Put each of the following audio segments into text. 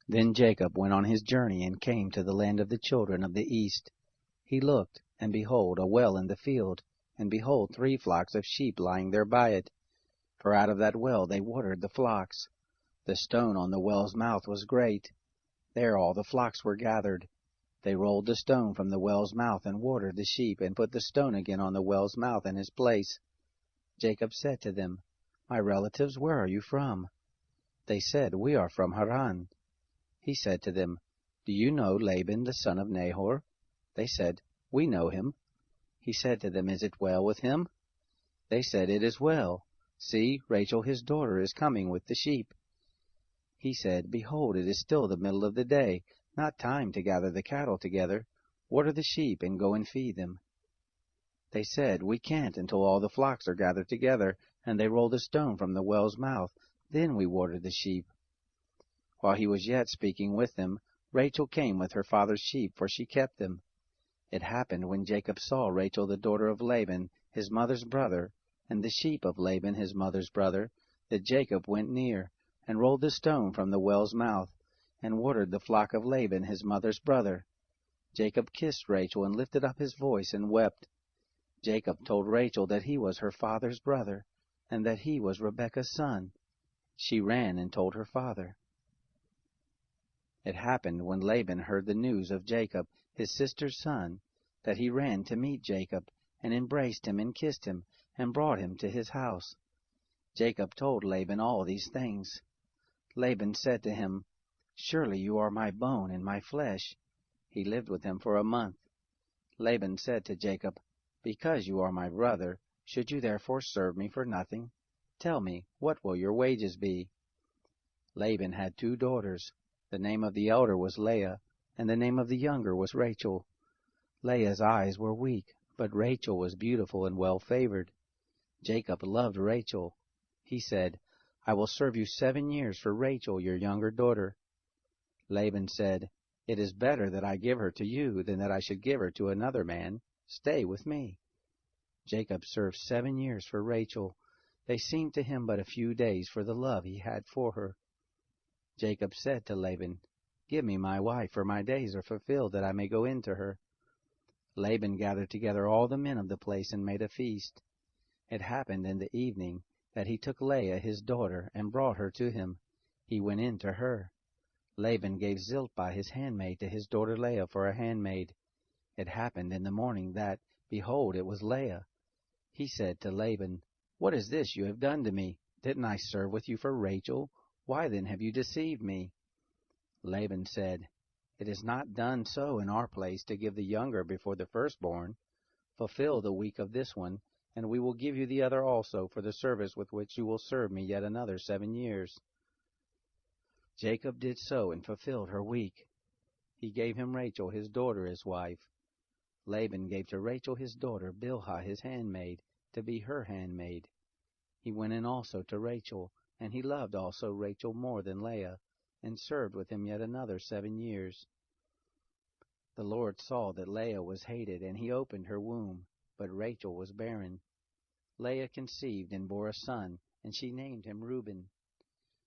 Then Jacob went on his journey and came to the land of the children of the east. He looked, and behold, a well in the field, and behold, 3 flocks of sheep lying there by it. For out of that well they watered the flocks. The stone on the well's mouth was great. There all the flocks were gathered. They rolled the stone from the well's mouth and watered the sheep, and put the stone again on the well's mouth in his place. Jacob said to them, My relatives, where are you from? They said, We are from Haran. He said to them, Do you know Laban the son of Nahor? They said, We know him. He said to them, Is it well with him? They said, It is well. See, Rachel his daughter is coming with the sheep. He said, Behold, it is still the middle of the day, not time to gather the cattle together. Water the sheep, and go and feed them. They said, We can't until all the flocks are gathered together, and they roll the stone from the well's mouth. Then we water the sheep. While he was yet speaking with them, Rachel came with her father's sheep, for she kept them. It happened when Jacob saw Rachel the daughter of Laban, his mother's brother, and the sheep of Laban his mother's brother, that Jacob went near, and rolled the stone from the well's mouth, and watered the flock of Laban his mother's brother. Jacob kissed Rachel, and lifted up his voice, and wept. Jacob told Rachel that he was her father's brother, and that he was Rebekah's son. She ran and told her father. It happened when Laban heard the news of Jacob, his sister's son, that he ran to meet Jacob, and embraced him and kissed him, and brought him to his house. Jacob told Laban all these things. Laban said to him, Surely you are my bone and my flesh. He lived with him for a month. Laban said to Jacob, Because you are my brother, should you therefore serve me for nothing? Tell me, what will your wages be? Laban had 2 daughters. The name of the elder was Leah, and the name of the younger was Rachel. Leah's eyes were weak, but Rachel was beautiful and well-favored. Jacob loved Rachel. He said, I will serve you 7 years for Rachel, your younger daughter. Laban said, It is better that I give her to you than that I should give her to another man. Stay with me. Jacob served 7 years for Rachel. They seemed to him but a few days for the love he had for her. Jacob said to Laban, Give me my wife, for my days are fulfilled, that I may go in to her. Laban gathered together all the men of the place and made a feast. It happened in the evening that he took Leah his daughter and brought her to him. He went in to her. Laban gave Zilpah his handmaid to his daughter Leah for a handmaid. It happened in the morning that, behold, it was Leah. He said to Laban, What is this you have done to me? Didn't I serve with you for Rachel? Why then have you deceived me? Laban said, It is not done so in our place to give the younger before the firstborn. Fulfill the week of this one, and we will give you the other also for the service with which you will serve me yet another 7 years. Jacob did so and fulfilled her week. He gave him Rachel his daughter as wife. Laban gave to Rachel his daughter Bilhah his handmaid, to be her handmaid. He went in also to Rachel, and he loved also Rachel more than Leah, and served with him yet another 7 years. The Lord saw that Leah was hated, and he opened her womb, but Rachel was barren. Leah conceived and bore a son, and she named him Reuben.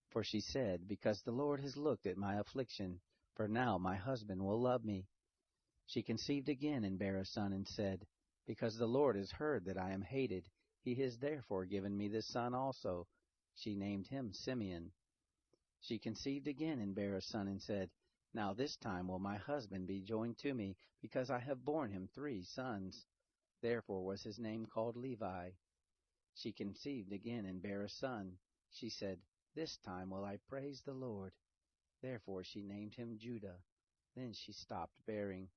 For she said, Because the Lord has looked at my affliction, for now my husband will love me. She conceived again and bare a son, and said, Because the Lord has heard that I am hated, he has therefore given me this son also. She named him Simeon. She conceived again and bare a son, and said, Now this time will my husband be joined to me, because I have borne him 3 sons. Therefore was his name called Levi. She conceived again and bare a son. She said, This time will I praise the Lord. Therefore she named him Judah. Then she stopped bearing.